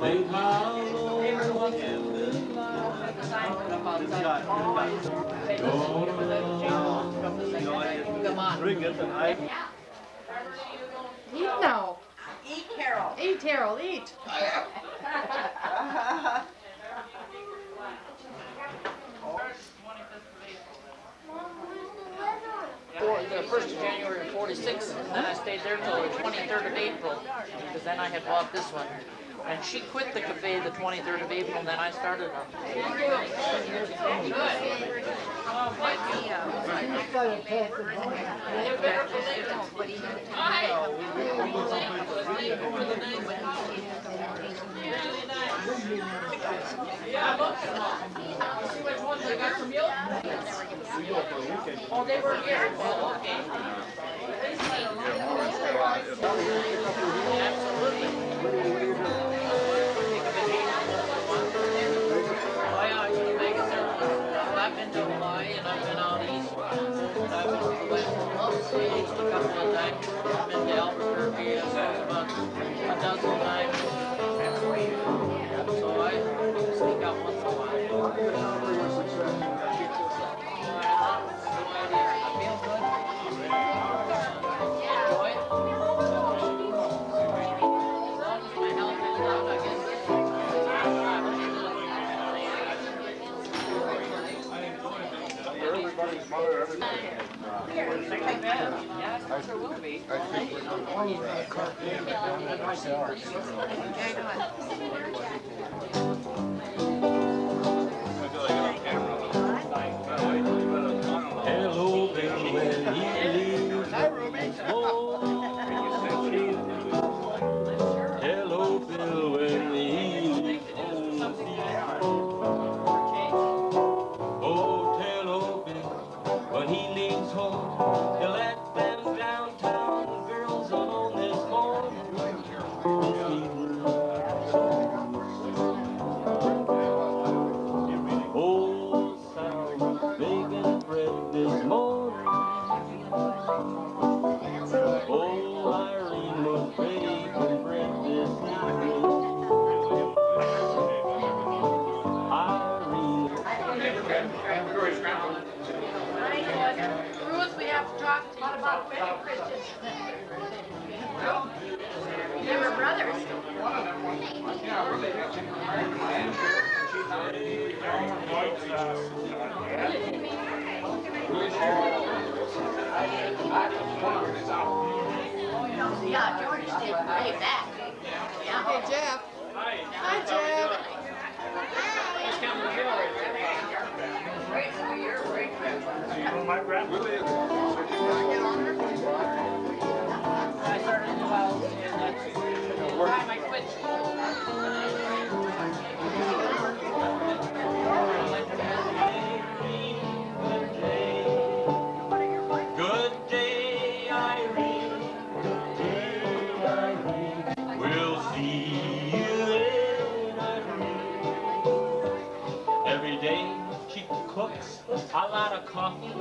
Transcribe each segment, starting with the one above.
Think how long Eat now. Eat, Carol. Eat, Harold, eat. The 1st of January of 46, and then I stayed there till the 23rd of April, because then I had bought this one. And she quit the cafe the 23rd of April, and then I started on. Oh, they were here. Oh, okay. Absolutely. I've been to Hawaii and I've been out east. I've been to the West States a couple of times. I've been to Albuquerque about a dozen times. So I sneak out once in a while. Hello, Bill, when he leaves. Hi, Ruby. Hello, Bill, when he leaves home. Oh, tell old Bill when he leaves home, he'll let them downtown girls alone this morning. Oh, Sal, baking bread this morning. Oh, Irene was baking bread this evening. Ruth, we have to talk about wedding Christians. They were brothers. Yeah, George did way back. Yeah. Hey, Jeff. Hi, Jeff. My grandmother. I started in 12, and that's the time I quit school. Good day, Irene. Good day, Irene. We'll see you in Irene. Every day she cooks a lot of coffee,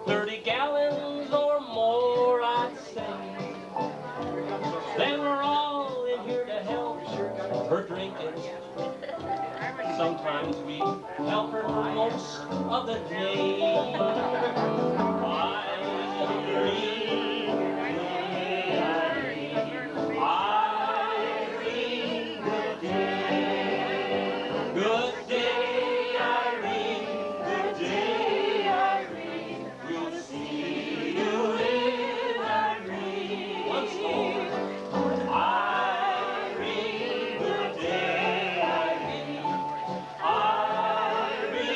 30 gallons or more, I'd say. Then we're all in here to help her drinking. Sometimes we help her most of the day. Irene, good day. Good day, Irene. Good day, Irene. We'll see you in Irene. Once more. Irene, good day, Irene. Irene,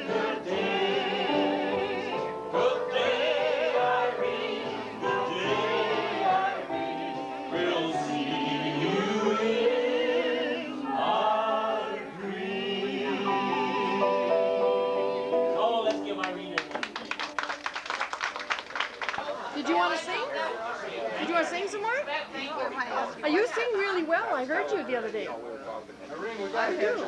good day. Good day, Irene. Good day, Irene. We'll see you in Irene. Oh, let's give Irene a hand. Did you want to sing? Did you want to sing some more? You sing really well. I heard you the other day. I do.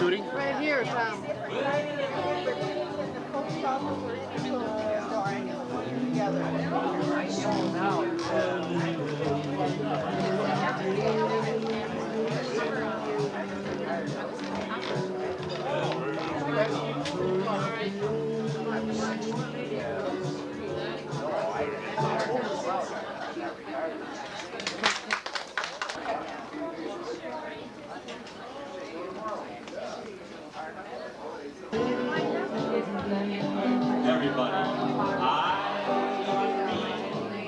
shooting? Right here, Tom. Everybody, Irene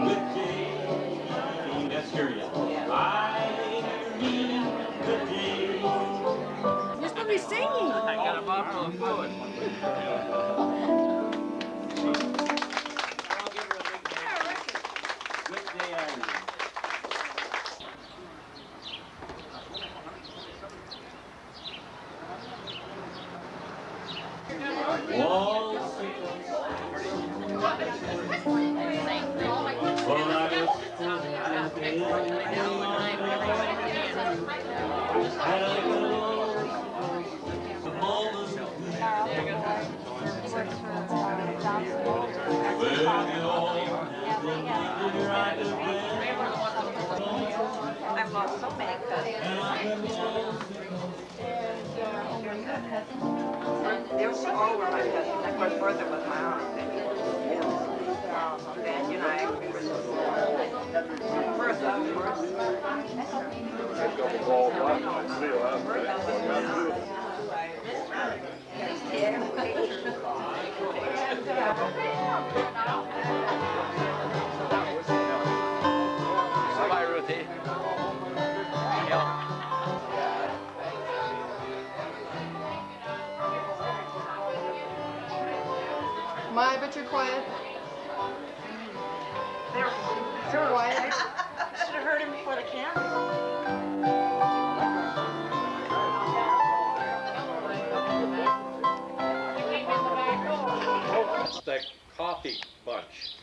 with Jane. Let's hear you. Irene with Jane. You're supposed to be singing. I got a bottle of food. Good day, Irene. Wall sickles. Well, I was and I got the moment where the old right I've lost so many cousins. They were all were my cousins. Of course, Bertha was my aunt. Then, you know, I Bertha, of course. Bye, Ruthie. My, but you're quiet. You're quiet. Should have heard him before the camera. It's that coffee bunch.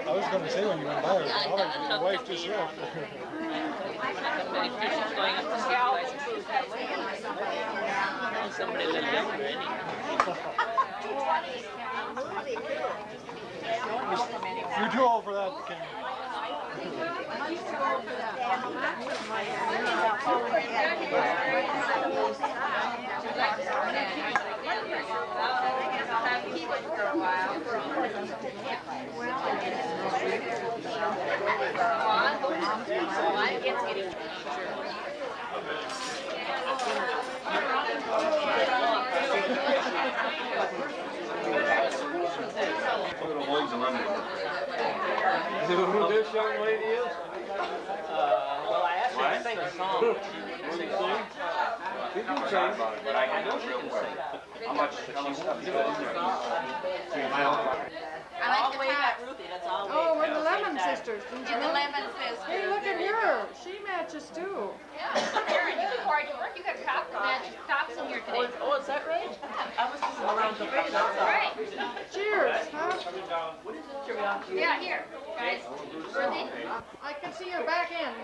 I was going to say when you went by, your wife just left. Somebody fishes going up the sky. Somebody lived up there anyway. You're too old for that, Ken. He went for a while. It's getting Is it who this young lady is? Well, I asked her to sing a song. Will you sing? You can sing. But I can do it real quick. How much stuff is in all the way back, Ruthie. That's all. Oh, we're the Lemon Sisters. Didn't you And the know? lemon says. Hey, look at her. She matches too. Irene, you before I do work, you got tops in here today. Oh, is that right? I was just around the face, that's all. Right. Cheers, huh? Yeah, here, guys. Ruthie. I can see your back end.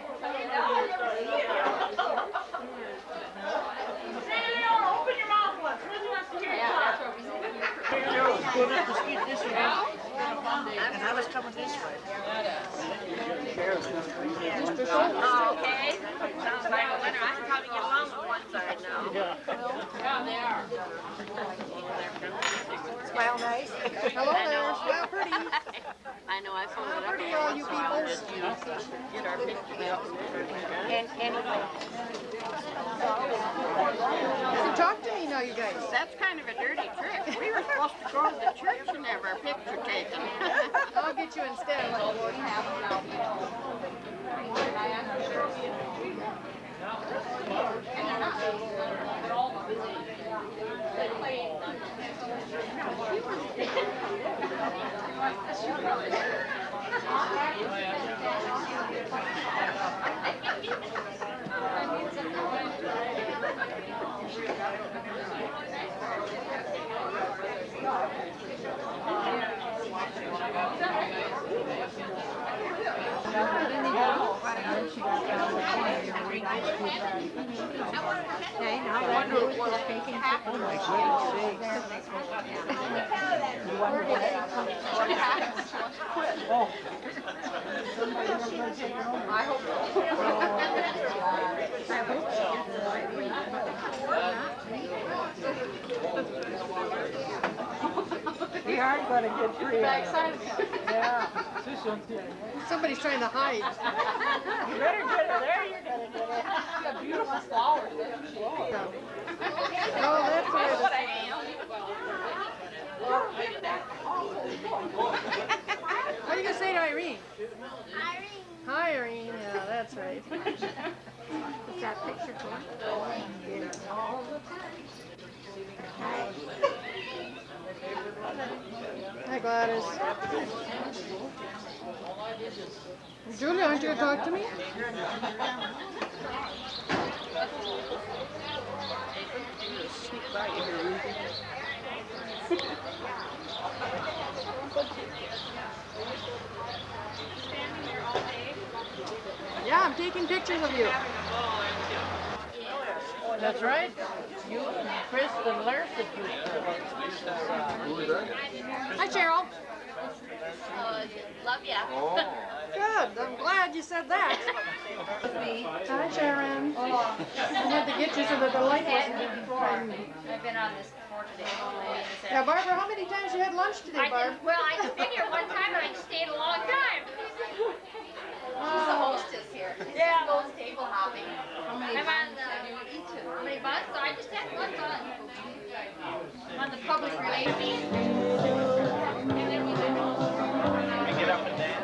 Open your mouth once. Ruthie wants to hear you talk. And I was coming this way. Okay. Sounds like a winner. I can probably get along with one side now. Yeah, they are. Smile nice. Hello there. Smile pretty. I know, I followed Smile it up. pretty, all you people. Get our picture. And anyway, So talk to me now, you guys. That's kind of a dirty trick. We were supposed to go to the church and have our picture taken. I'll get you instead. We aren't going to get free. Yeah. Somebody's trying to hide. You better get her there, you're going to get her. She's got beautiful flowers. Oh, that's where What I am. What are you going to say to Irene? Hi, Irene. Yeah, that's right. Is that picture cool? Hi, Gladys. Julia, aren't you going to talk to me? Yeah, I'm taking pictures of you. That's right. You and Chris and Larry did Hi, Cheryl. Love ya. Good. I'm glad you said that. Hi, Sharon. I had to get you so that the light wasn't driving me. I've been on this before today. Yeah, Barbara, how many times you had lunch today, Barb? Well, I've been here one time and I stayed a long time. She's the hostess here. Yeah. Goes table hopping. I'm on the, how many months? So I just had lunch on the public relations. And then we went home. Get up and dance.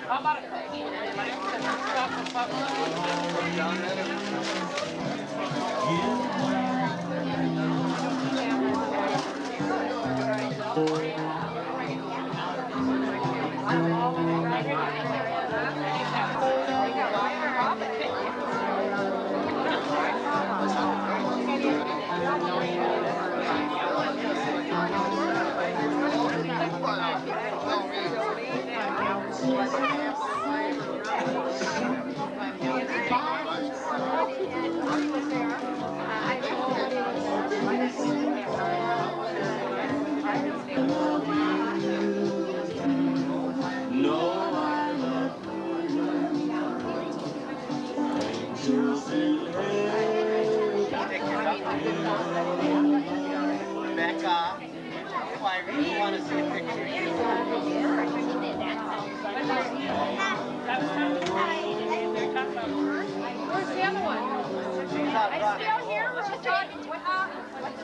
How about a Back off. Why, Irene, you want to see a picture? Where's the other one? I'm still here.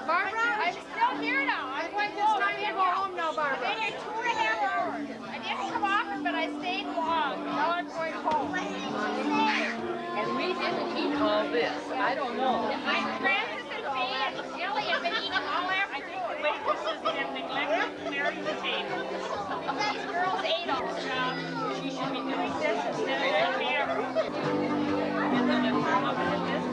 Barbara? I'm still here now. I think it's time to go home now, I Barbara. made it 2.5 hours. I didn't come often, but I stayed long. Now I'm going home. And we didn't eat all this. I don't know. My Francis and Faye and Jilly have been eating all afternoon. I think the waitresses have neglected clearing the table. These girls ate all the job. She should be doing this instead of the camera. And then the girl up in this.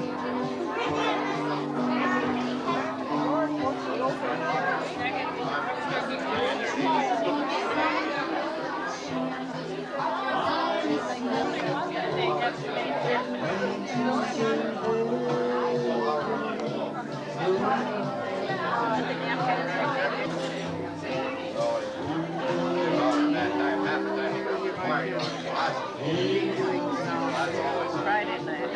Friday night.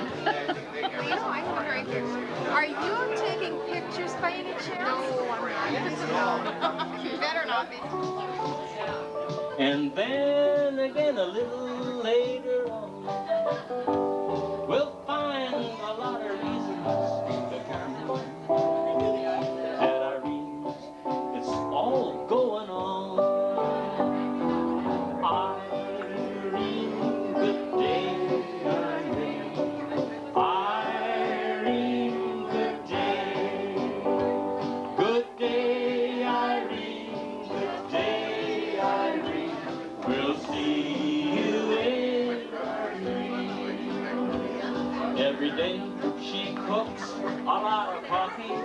Are you taking pictures by any chance? No, I'm not. You better not be. And then again a little later on, we'll find a lot of reasons that Irene, it's all going on. Irene, good day, Irene. Irene, good day. Good day, Irene. Good day, Irene. We'll see you Every day she cooks a lot of coffee,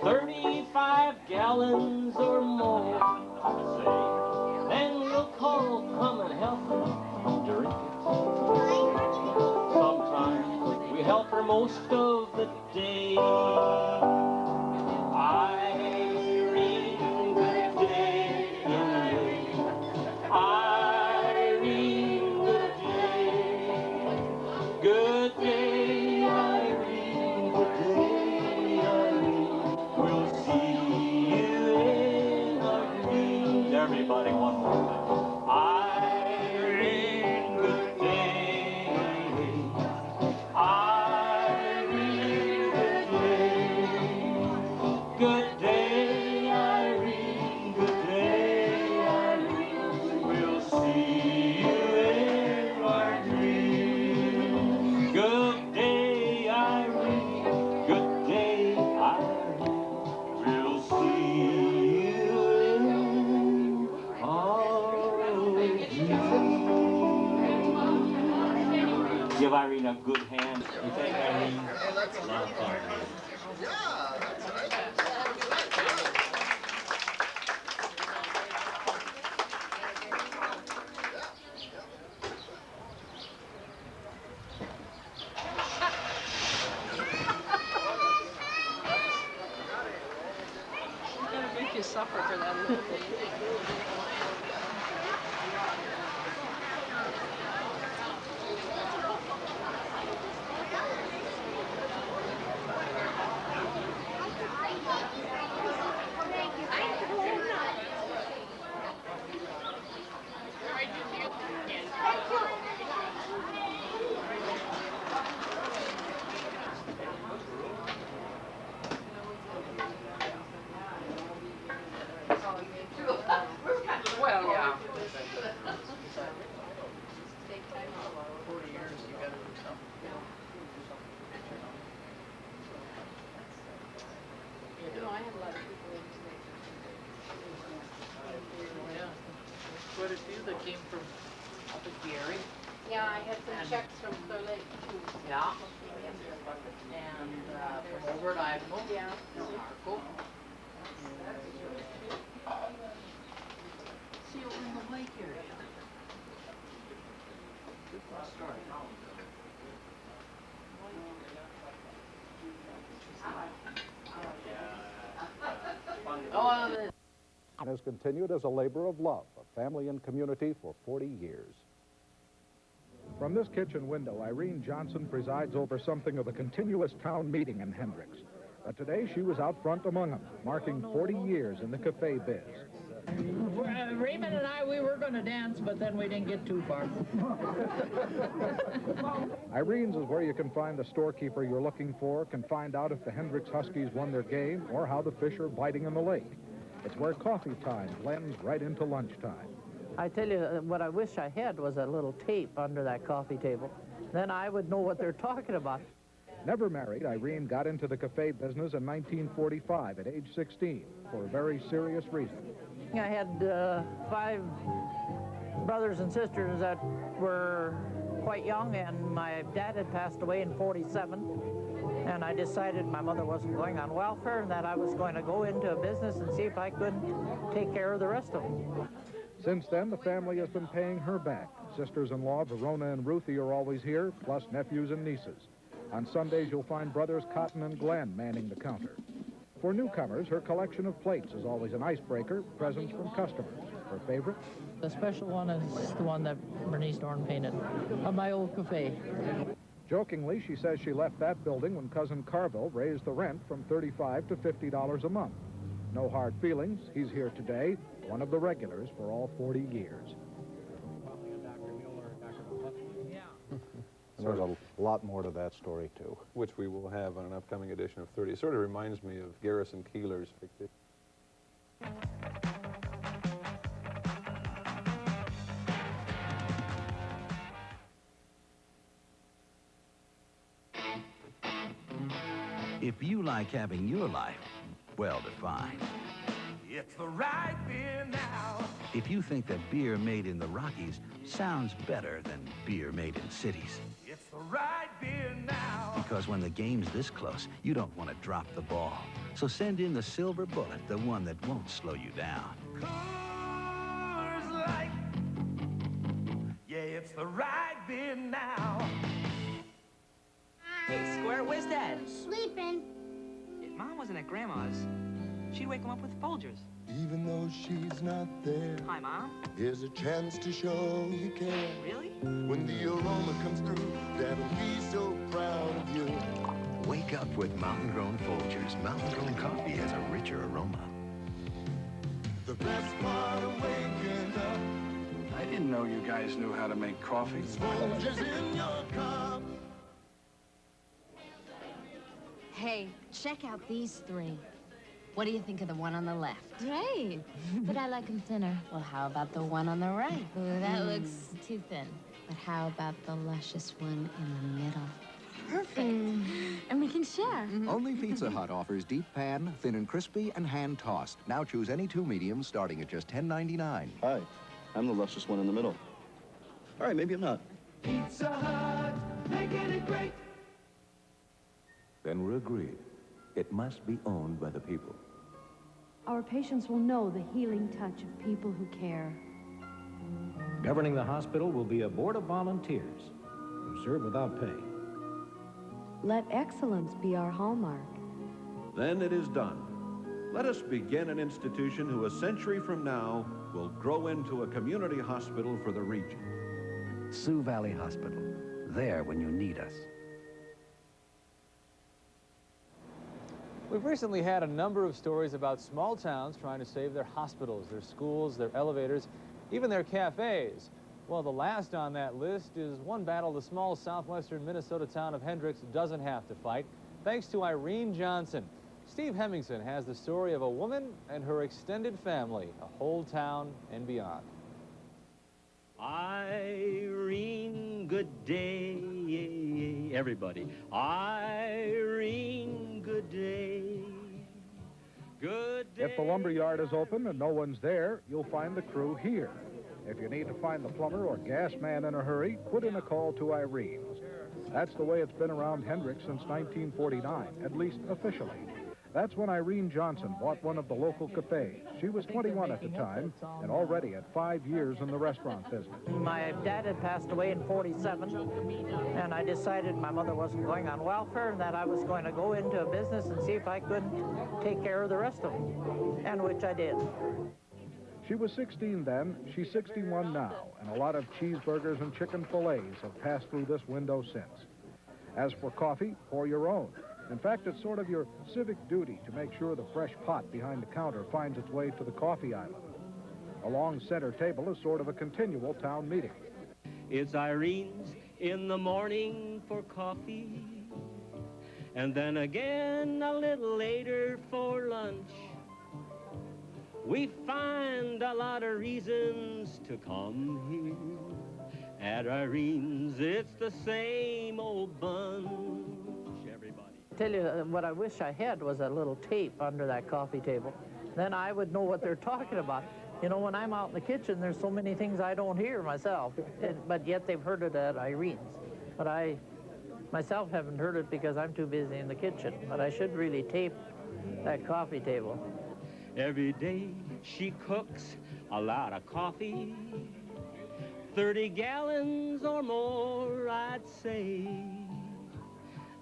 35 gallons or more, say. Then we'll call, come and help her drink it. Sometimes we help her most of the day. Irene, good day in May. Irene, good day. Good day, Irene. Good day, Irene. We'll see you in Irene. Everybody, one more time. Irene, good day. Irene, good day. Good day, Irene. Good day, Irene. We'll see you in our dreams. Good day, Irene. Good day, Irene. We'll see you in our dreams. Give Irene a good hand. We thank Irene. A lot of fun. I'm gonna make you suffer for that little thing. Well, yeah. 40 years, you gotta do something. Yeah. Quite a few that came from up at Gary. Yeah, I had some checks from Clear Lake too. Yeah. And from over at Ivanhoe. Yeah. Marco. See, over in the lake area. Good story. Oh, Has continued as a labor of love, of family and community for 40 years. From this kitchen window, Irene Johnson presides over something of a continuous town meeting in Hendricks. But today she was out front among them, marking 40 years in the cafe biz. Raymond and I, we were going to dance, but then we didn't get too far. Irene's is where you can find the storekeeper you're looking for, can find out if the Hendricks Huskies won their game, or how the fish are biting in the lake. It's where coffee time blends right into lunchtime. I tell you, what I wish I had was a little tape under that coffee table. Then I would know what they're talking about. Never married, Irene got into the cafe business in 1945 at age 16 for a very serious reason. I had 5 brothers and sisters that were quite young, and my dad had passed away in '47. And I decided my mother wasn't going on welfare and that I was going to go into a business and see if I could take care of the rest of them. Since then, the family has been paying her back. Sisters-in-law Verona and Ruthie are always here, plus nephews and nieces. On Sundays, you'll find brothers Cotton and Glenn manning the counter. For newcomers, her collection of plates is always an icebreaker, presents from customers. Her favorite? The special one is the one that Bernice Dorn painted of my old cafe. Jokingly, she says she left that building when Cousin Carville raised the rent from $35 to $50 a month. No hard feelings. He's here today, one of the regulars for all 40 years. There's a lot more to that story, too. Which we will have on an upcoming edition of 30. It sort of reminds me of Garrison Keillor's fictive. If you like having your life well defined, It's the right beer now. If you think that beer made in the Rockies sounds better than beer made in cities. It's the right beer now. Because when the game's this close, you don't want to drop the ball. So send in the Silver Bullet, the one that won't slow you down. Coors Light. Yeah, it's the right beer now. Hey, Squirt, where's Dad? Sleeping. If Mom wasn't at Grandma's, she'd wake him up with Folgers. Even though she's not there. Hi, Mom. Here's a chance to show you care. Really? When the aroma comes through, Dad'll be so proud of you. Wake up with mountain-grown Folgers. Mountain-grown coffee has a richer aroma. The best part of waking up. I didn't know you guys knew how to make coffee. Folgers in your cup. Hey, check out these three. What do you think of the one on the left? Great, but I like them thinner. Well, how about the one on the right? Ooh, that looks too thin. But how about the luscious one in the middle? Perfect. And we can share. Only Pizza Hut offers deep pan, thin and crispy, and hand-tossed. Now choose any two mediums starting at just $10.99. Hi, I'm the luscious one in the middle. All right, maybe I'm not. Pizza Hut, making it great. Then we're agreed. It must be owned by the people. Our patients will know the healing touch of people who care. Governing the hospital will be a board of volunteers who serve without pay. Let excellence be our hallmark. Then it is done. Let us begin an institution who a century from now will grow into a community hospital for the region. Sioux Valley Hospital. There when you need us. We've recently had a number of stories about small towns trying to save their hospitals, their schools, their elevators, even their cafes. Well, the last on that list is one battle the small southwestern Minnesota town of Hendricks doesn't have to fight, thanks to Irene Johnson. Steve Hemmingson has the story of a woman and her extended family, a whole town and beyond. Irene, good day, everybody. Irene, good day. Good day. If the lumber yard is open and no one's there, you'll find the crew here. If you need to find the plumber or gas man in a hurry, put in a call to Irene. That's the way it's been around Hendricks since 1949, at least officially. That's when Irene Johnson bought one of the local cafes. She was 21 at the time and already had 5 years in the restaurant business. My dad had passed away in '47, and I decided my mother wasn't going on welfare and that I was going to go into a business and see if I could take care of the rest of them, and which I did. She was 16 then, she's 61 now, and a lot of cheeseburgers and chicken fillets have passed through this window since. As for coffee, pour your own. In fact, it's sort of your civic duty to make sure the fresh pot behind the counter finds its way to the coffee island. A long center table is sort of a continual town meeting. It's Irene's in the morning for coffee, and then again a little later for lunch. We find a lot of reasons to come here. At Irene's, it's the same old bunch. Tell you what I wish I had was a little tape under that coffee table. Then I would know what they're talking about. You know, when I'm out in the kitchen, there's so many things I don't hear myself, but yet they've heard it at Irene's. But I myself haven't heard it because I'm too busy in the kitchen. But I should really tape that coffee table. Every day she cooks a lot of coffee, 30 gallons or more, I'd say.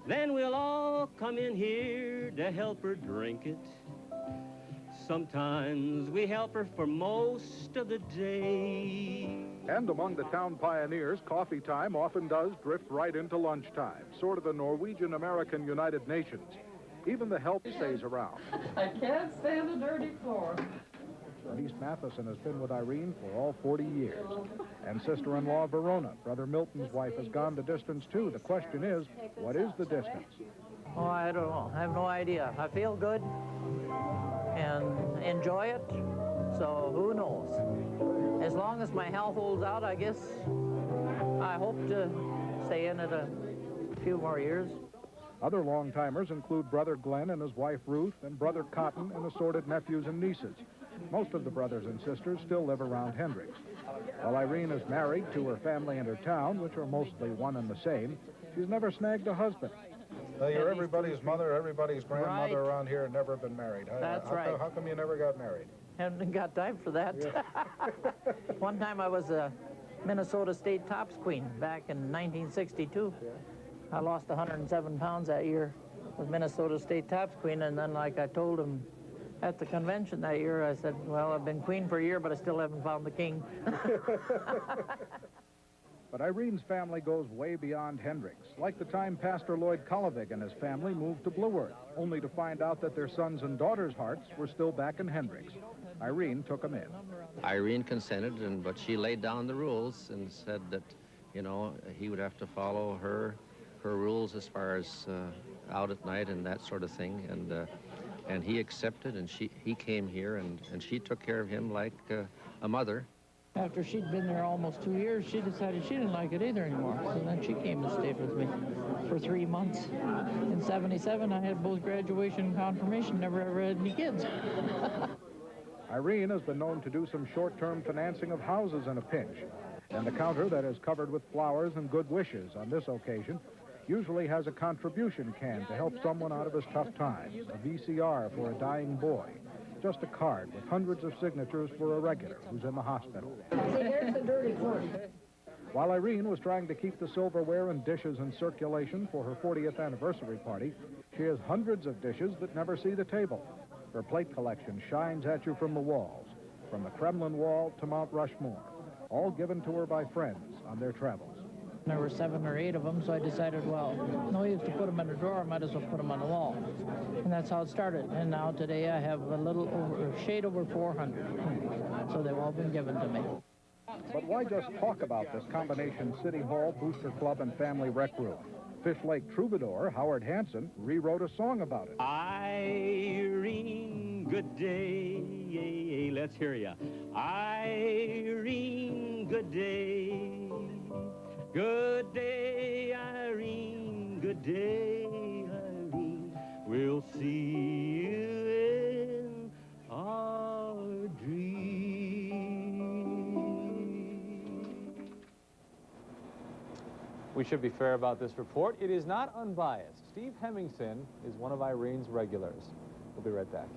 Then we'll all come in here to help her drink it. Sometimes we help her for most of the day. And among the town pioneers, coffee time often does drift right into lunchtime, sort of the Norwegian-American United Nations. Even the help stays around. I can't stand a dirty floor. Bernice Matheson has been with Irene for all 40 years. And sister-in-law Verona, Brother Milton's wife, has gone the distance too. The question is, what is the distance? Oh, I don't know. I have no idea. I feel good and enjoy it, so who knows? As long as my health holds out, I guess I hope to stay in it a few more years. Other long-timers include Brother Glenn and his wife Ruth, and Brother Cotton and assorted nephews and nieces. Most of the brothers and sisters still live around Hendricks. While Irene is married to her family and her town, which are mostly one and the same, she's never snagged a husband. You're everybody's mother, everybody's grandmother around here, and never been married. That's right. How come you never got married? Haven't got time for that. Yeah. One time I was a Minnesota State Tops Queen back in 1962. Yeah. I lost 107 pounds that year with Minnesota State Tops Queen, and then like I told him at the convention that year, I said, well, I've been queen for a year, but I still haven't found the king. But Irene's family goes way beyond Hendricks, like the time Pastor Lloyd Kolovig and his family moved to Blue Earth, only to find out that their sons' and daughters' hearts were still back in Hendricks. Irene took them in. Irene consented, but she laid down the rules and said that, you know, he would have to follow her rules as far as out at night and that sort of thing. And he accepted, and he came here, and she took care of him like a mother. After she'd been there almost 2 years, she decided she didn't like it either anymore. So then she came and stayed with me for 3 months. In '77, I had both graduation and confirmation, never ever had any kids. Irene has been known to do some short-term financing of houses in a pinch. And the counter that is covered with flowers and good wishes on this occasion usually has a contribution can to help someone out of his tough times, a VCR for a dying boy, just a card with hundreds of signatures for a regular who's in the hospital. See, here's the dirty food. While Irene was trying to keep the silverware and dishes in circulation for her 40th anniversary party, she has hundreds of dishes that never see the table. Her plate collection shines at you from the walls, from the Kremlin wall to Mount Rushmore, all given to her by friends on their travels. There were 7 or 8 of them, so I decided, well, no use to put them in a drawer, I might as well put them on the wall. And that's how it started. And now today I have a shade over 400. So they've all been given to me. But why just talk about this combination City Hall, Booster Club, and Family Rec Room? Fish Lake troubadour Howard Hanson rewrote a song about it. Irene, good day. Let's hear ya. Irene, good day. Good day, Irene. Good day, Irene. We'll see you in our dream. We should be fair about this report. It is not unbiased. Steve Hemmingson is one of Irene's regulars. We'll be right back.